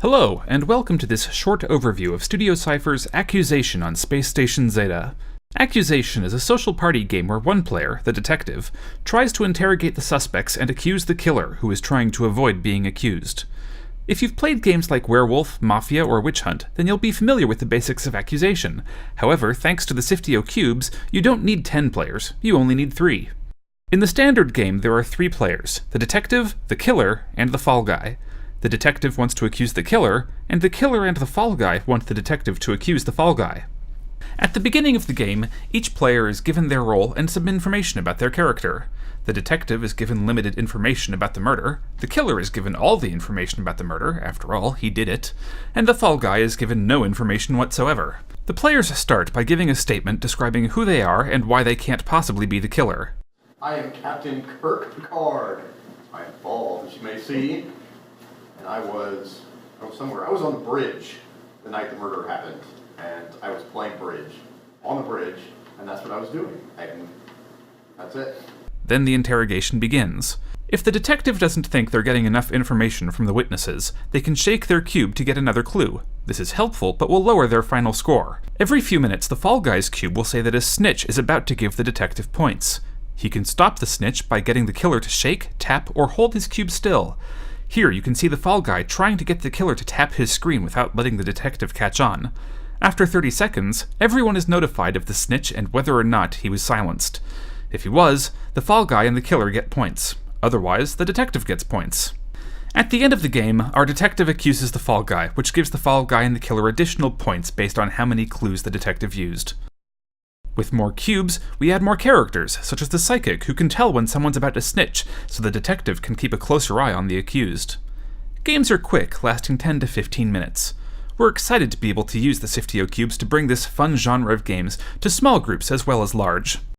Hello, and welcome to this short overview of Studio Cypher's Accusation on Space Station Zeta. Accusation is a social party game where one player, the detective, tries to interrogate the suspects and accuse the killer who is trying to avoid being accused. If you've played games like Werewolf, Mafia, or Witch Hunt, then you'll be familiar with the basics of Accusation. However, thanks to the Siftio cubes, you don't need 10 players, you only need 3. In the standard game, there are 3 players: the detective, the killer, and the fall guy. The detective wants to accuse the killer, and the killer and the fall guy want the detective to accuse the fall guy. At the beginning of the game, each player is given their role and some information about their character. The detective is given limited information about the murder, the killer is given all the information about the murder, after all, he did it, and the fall guy is given no information whatsoever. The players start by giving a statement describing who they are and why they can't possibly be the killer. I am Captain Kirk Picard. I am bald, as you may see. And I was somewhere. I was on the bridge the night the murder happened, and I was playing bridge on the bridge, and that's what I was doing. And that's it. Then the interrogation begins. If the detective doesn't think they're getting enough information from the witnesses, they can shake their cube to get another clue. This is helpful, but will lower their final score. Every few minutes, the fall guy's cube will say that a snitch is about to give the detective points. He can stop the snitch by getting the killer to shake, tap, or hold his cube still. Here you can see the fall guy trying to get the killer to tap his screen without letting the detective catch on. After 30 seconds, everyone is notified of the snitch and whether or not he was silenced. If he was, the fall guy and the killer get points. Otherwise, the detective gets points. At the end of the game, our detective accuses the fall guy, which gives the fall guy and the killer additional points based on how many clues the detective used. With more cubes, we add more characters, such as the psychic, who can tell when someone's about to snitch, so the detective can keep a closer eye on the accused. Games are quick, lasting 10 to 15 minutes. We're excited to be able to use the Siftio cubes to bring this fun genre of games to small groups as well as large.